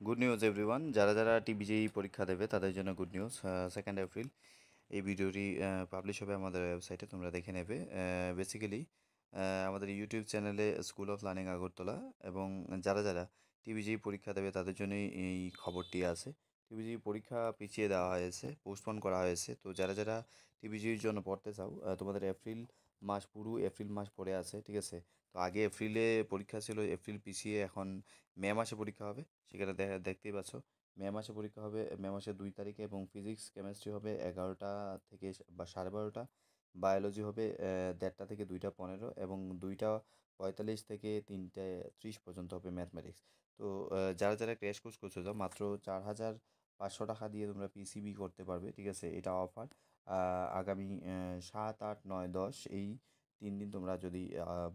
Good news everyone, যারা টিবিজেই পরীক্ষা দেবে তাদের জন্য গুড নিউজ। 2 এপ্রিল এই ভিডিওটি পাবলিশ হবে আমাদের ওয়েবসাইটে, তোমরা দেখে নেবে। বেসিক্যালি আমাদের ইউটিউব চ্যানেলে স্কুল অফ লার্নিং আগরতলা এবং যারা টিবিজেই পরীক্ষা দেবে তাদের জন্যই এই খবরটি আছে। টিবিজি পরীক্ষা পিছিয়ে দেওয়া হয়েছে, পোস্টপোন করা হয়েছে। তো যারা টিবিজির জন্য পড়তে চাও, তোমাদের এপ্রিল মাস, পুরো এপ্রিল মাস পড়ে আছে, ঠিক আছে? তো আগে এপ্রিলে পরীক্ষা ছিল, এপ্রিল পিছিয়ে এখন মে মাসে পরীক্ষা হবে। সেখানে দেখতেই পাচ্ছ, মে মাসে পরীক্ষা হবে, মে মাসের 2 তারিখে। এবং ফিজিক্স কেমিস্ট্রি হবে 11টা থেকে বা 12:30, বায়োলজি হবে 1:30 থেকে 2:15, এবং 2:45 থেকে 3:30 পর্যন্ত হবে ম্যাথমেটিক্স। তো যারা ক্র্যাশ কোর্স করছো, যাও মাত্র 4,500 টাকা দিয়ে তোমরা পিসিবি করতে পারবে, ঠিক আছে? এটা অফার। আগামী 7, 8, 9, 10 এই 3 দিন তোমরা যদি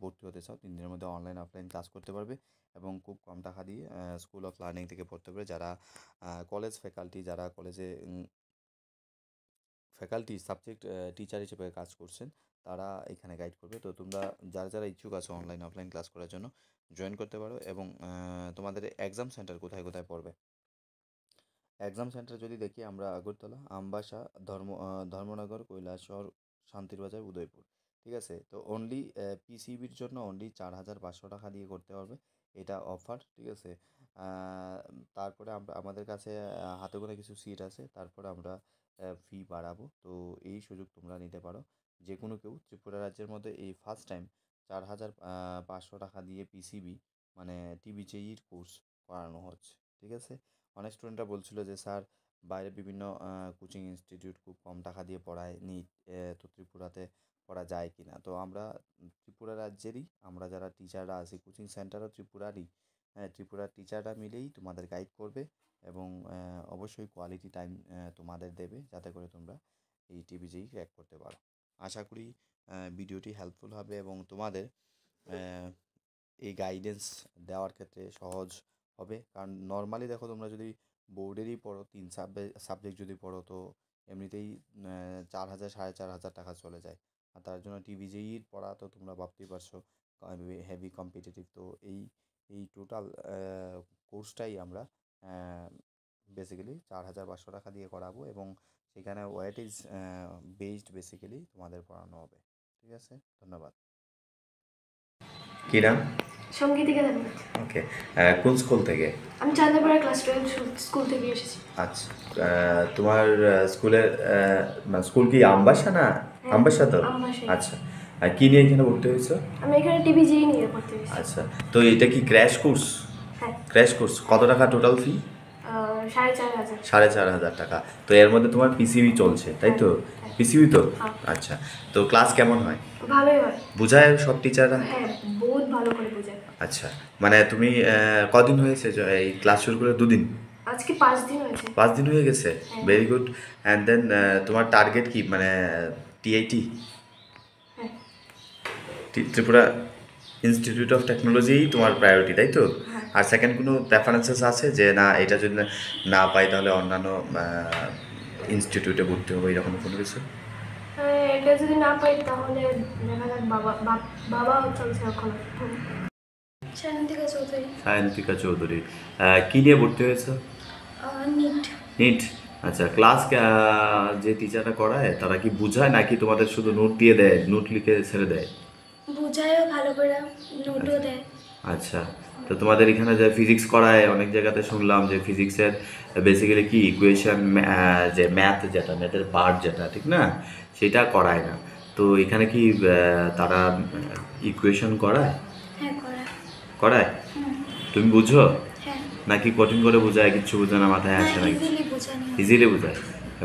ভর্তি হতে চাও, 3 দিনের মধ্যে অনলাইন অফলাইন ক্লাস করতে পারবে এবং খুব কম টাকা দিয়ে স্কুল অফ লার্নিং থেকে পড়তে পারবে। যারা কলেজ ফ্যাকাল্টি, যারা কলেজে ফ্যাকাল্টি সাবজেক্ট টিচার হিসেবে কাজ করছেন, তারা এখানে গাইড করবে। তো তোমরা যারা ইচ্ছুক আছো অনলাইন অফলাইন ক্লাস করার জন্য, জয়েন করতে পারো। এবং তোমাদের এক্সাম সেন্টার কোথায় কোথায় পড়বে? এক্সাম সেন্টার যদি দেখি, আমরা আগরতলা, আমবাসা, ধর্মনগর, কৈলাসহর, শান্তিরবাজার, উদয়পুর, ঠিক আছে? তো অনলি পিসিবির জন্য অনলি 4,500 টাকা দিয়ে করতে হবে, এটা অফার, ঠিক আছে? তারপরে আমাদের কাছে হাতে গোনা কিছু সিট আছে, তারপরে আমরা ফি বাড়াবো। তো এই সুযোগ তোমরা নিতে পারো, যে কোনো কেউ। ত্রিপুরা রাজ্যের মধ্যে এই ফার্স্ট টাইম 4,500 টাকা দিয়ে পিসিবি মানে টিবিজেইর কোর্স করানো হচ্ছে, ঠিক আছে? অনেক স্টুডেন্টরা বলছিল যে স্যার, বাইরে বিভিন্ন কোচিং ইনস্টিটিউট খুব কম টাকা দিয়ে পড়ায়, নিট, তো ত্রিপুরাতে পড়া যায় কি না? তো আমরা ত্রিপুরা রাজ্যেরই, আমরা যারা টিচাররা আছি, কোচিং সেন্টারও ত্রিপুরারই, হ্যাঁ, ত্রিপুরার টিচাররা মিলেই তোমাদের গাইড করবে এবং অবশ্যই কোয়ালিটি টাইম তোমাদের দেবে, যাতে করে তোমরা এই টিবিজেই ক্র্যাক করতে পারো। আশা করি ভিডিওটি হেল্পফুল হবে এবং তোমাদের এই গাইডেন্স দেওয়ার ক্ষেত্রে সহজ হবে। কারণ নর্মালি দেখো, তোমরা যদি বোর্ডেরই পড়ো, 3 সাবজেক্ট যদি পড়ো, তো এমনিতেই 4,000, 4,500 টাকা চলে যায়। আর তার জন্য টিবিজেইর পড়া তো তোমরা ভাবতেই পারছো, হেভি কম্পিটিটিভ। তো এই টোটাল কোর্সটাই আমরা বেসিক্যালি 4,500 টাকা দিয়ে করাবো এবং সেখানে ওয়েটেজ বেসড বেসিক্যালি তোমাদের পড়ানো হবে, ঠিক আছে? ধন্যবাদ। কী নাম? সঙ্গীতিকা দেবনাথ। ওকে, কোন স্কুল থেকে? আমি চাঁদাপাড়া ক্লাস 12 স্কুল থেকে এসেছি। আচ্ছা, তোমার স্কুলের মানে স্কুল কি আমবাসা না? আমবাসা তো। আমবাসায়। আচ্ছা, আর কি নিয়ে এখানে ভর্তি হয়েছো? আমি এখানে টিবিজেই নিয়ে ভর্তি হয়েছি। আচ্ছা, তো এটা কি ক্র্যাশ কোর্স? হ্যাঁ। ক্র্যাশ কোর্স কত টাকা টোটাল ফি? 4,500। 4,500 টাকা। তো এর মধ্যে তোমার পিসিবি চলছে, তাই তো? হ্যাঁ। পিসিবি তো। হ্যাঁ। আচ্ছা, তো ক্লাস কেমন হয়? ভালোই হয়। বোঝায় সব টিচাররা? হ্যাঁ, বহুত ভালো করে বোঝায়। আচ্ছা, মানে তুমি কদিন হয়েছে এই ক্লাস শুরু করে? 2 দিন? আজকে 5 দিন হয়েছে। 5 দিন হয়ে গেছে, হ্যাঁ। Very good. অ্যান্ড দেন তোমার টার্গেট কি, মানে টিআইটি, হ্যাঁ। ত্রিপুরা ইনস্টিটিউট অফ টেকনোলজিই তোমার প্রায়োরিটি, তাই তো? হ্যাঁ। আর সেকেন্ড কোনো প্রেফারেন্সেস আছে যে না, এটা যদি না পাই তাহলে অন্যান্য ইনস্টিটিউটে ভর্তি হবো, এরকম কোনো কিছু? হ্যাঁ, এটা যদি না পাই তাহলে দেখা যাক। বাবা চলছে এখন। সায়ন্তিকা চৌধুরী। সায়ন্তিকা চৌধুরী, কী নিয়ে ভর্তি হয়েছে? নিট। নিট। আচ্ছা, ক্লাস যে টিচাররা করায় তারা কি বোঝায় নাকি তোমাদের শুধু নোট দিয়ে দেয়, নোট লিখে ছেড়ে দেয়? বুঝায়ও ভালো করে, নোটও দেয়। আচ্ছা, তো তোমাদের এখানে যে ফিজিক্স করায়, অনেক জায়গাতে শুনলাম যে ফিজিক্সের বেসিক্যালি কি ইকুয়েশন, যে ম্যাথের পার্ট যেটা, ঠিক না, সেটা করায় না। তো এখানে কি তারা ইকুয়েশন করায়? হ্যাঁ, করায়। করায়? তুমি বুঝো হ্যাঁ। নাকি কঠিন করে বোঝায়, কিচ্ছু বোঝো না, মাথায় আসে না? ইজিলি বোঝানো। ইজিলি বোঝায়।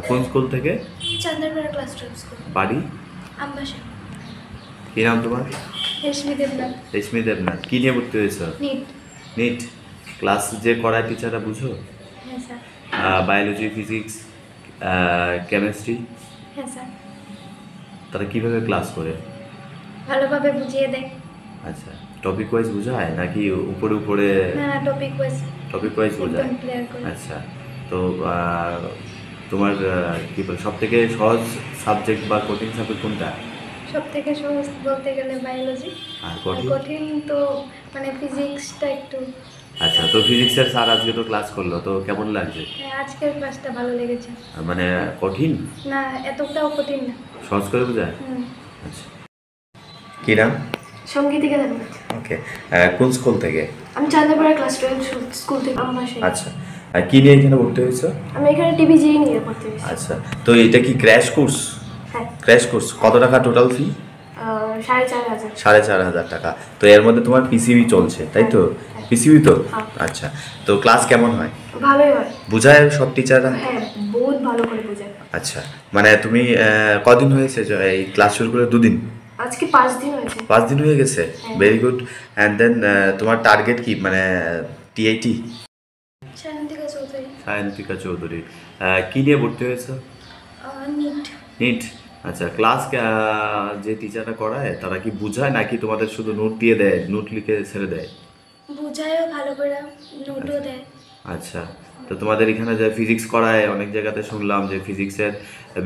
কোন স্কুল থেকে? চাঁদাপাড়া ক্লাস 12 স্কুল। বাড়ি? আমবাসা। কী নাম তোমার? রেশমি দেবনাথ। রেশমি দেবনাথ। কী নিয়ে ভর্তি হয়েছ? নিট। নিট। ক্লাস যে করায় টিচাররা বুঝো? হ্যাঁ স্যার। বায়োলজি, ফিজিক্স, কেমিস্ট্রি, হ্যাঁ স্যার। তারা কীভাবে ক্লাস করে? ভালোভাবে বুঝিয়ে দেয়। আচ্ছা, টপিক ওয়াইজ বোঝায় নাকি উপরে উপরে? না, টপিক ওয়াইজ। টপিক ওয়াইজ বোঝায়। একদম ক্লিয়ার করে। আচ্ছা, তো তোমার কী বলে সবথেকে সহজ সাবজেক্ট বা কঠিন সাবজেক্ট কোনটা? সবথেকে সহজ বলতে গেলে বায়োলজি। আর কঠিন তো মানে ফিজিক্সটা একটু আচ্ছা, তো ফিজিক্সের স্যার আজকে তো ক্লাস করলো, তো কেমন লাগছে? হ্যাঁ, আজকের ক্লাসটা ভালো লেগেছে। মানে কঠিন? না, এতটাও কঠিন না। সহজ করে বোঝায়? হুম। আচ্ছা, কি নাম? সঙ্গীতিকা দেবনাথ। ওকে, কোন স্কুল থেকে? আমি চাঁদাপাড়া ক্লাস 12 স্কুল থেকে আমবাসে। আচ্ছা, আর কি নিয়ে এখানে ভর্তি হয়েছো? আমি এখানে টিবিজিই নিয়ে পড়তে এসেছি। আচ্ছা, তো এটা কি ক্র্যাশ কোর্স? হ্যাঁ। ক্র্যাশ কোর্স কত টাকা টোটাল ফি? 4,500। 4,500 টাকা। তো এর মধ্যে তোমার পিসিবি চলছে, তাই তো? হ্যাঁ। পিসিবি তো? হ্যাঁ। আচ্ছা, তো ক্লাস কেমন হয়? ভালোই হয়। বুঝায় সব টিচাররা? হ্যাঁ, বহুত ভালো করে বোঝায়। আচ্ছা, মানে তুমি কদিন হয়েছে এই ক্লাস শুরু করে? 2 দিন? আজকে 5 দিন হয়েছে। 5 দিন হয়ে গেছে? হ্যাঁ। Very good. অ্যান্ড দেন তোমার টার্গেট কি, মানে টিআইটি? সায়ন্তিকা চৌধুরী। সায়ন্তিকা চৌধুরী। কি নিয়ে ভর্তি হয়েছে? নিট। নিট। আচ্ছা, ক্লাস যে টিচাররা করায় তারা কি বুঝায় নাকি তোমাদের শুধু নোট দিয়ে দেয়, নোট লিখে ছেড়ে দেয়? বুঝায়ও ভালো করে, নোটও দেয়। আচ্ছা, তো তোমাদের এখানে যে ফিজিক্স করায় অনেক জায়গাতে শুনলাম যে ফিজিক্সের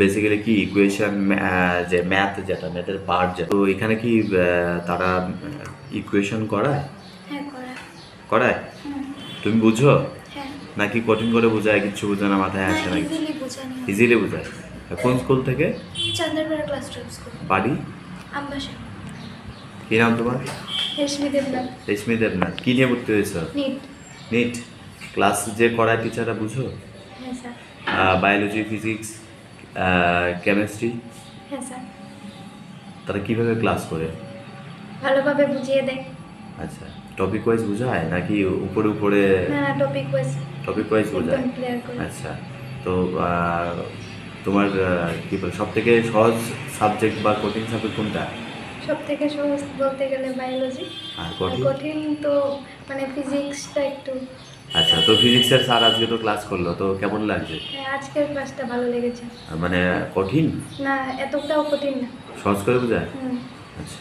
বেসিক্যালি কি ইকুয়েশন, যে ম্যাথ, যেটা ম্যাথের পার্ট, তো এখানে কি তারা ইকুয়েশন করায়? হ্যাঁ, করা। করায়? হুম। তুমি বুঝো হ্যাঁ। নাকি কঠিন করে বোঝায়, কিচ্ছু বোঝো না, মাথায় আসে না? ইজিলি বোঝানো। ইজিলি বোঝায়। কোন স্কুল থেকে? চাঁদাপাড়া ক্লাস 12 স্কুল। বাড়ি? আমবাসা। কি নাম তোমার? রেশমি দেবনাথ। রেশমি দেবনাথ। কি নিয়ে ভর্তি হয়েছ? নিট। নিট। ক্লাস যে করায় টিচাররা বুঝো? হ্যাঁ স্যার। বায়োলজি, ফিজিক্স, কেমিস্ট্রি, হ্যাঁ স্যার। তারা কিভাবে ক্লাস করে? ভালোভাবে বুঝিয়ে দেয়। আচ্ছা, টপিক ওয়াইজ বোঝায় নাকি উপরে উপরে? না, টপিক ওয়াইজ। টপিক ওয়াইজ বোঝায়। একদম ক্লিয়ার করে। আচ্ছা, তো তোমার কি বলে সব থেকে সহজ সাবজেক্ট বা কঠিন সাবজেক্ট কোনটা? সব থেকে সহজ বলতে গেলে বায়োলজি। আর আর কঠিন? কঠিন তো মানে ফিজিক্সটা একটু। আচ্ছা, তো ফিজিক্সের স্যার আজকে তো ক্লাস করলো, তো কেমন লাগছে? হ্যাঁ, আজকের ক্লাসটা ভালো লেগেছে। মানে কঠিন? না, এতটাও কঠিন না। সহজ করে বোঝায়? হুম। আচ্ছা।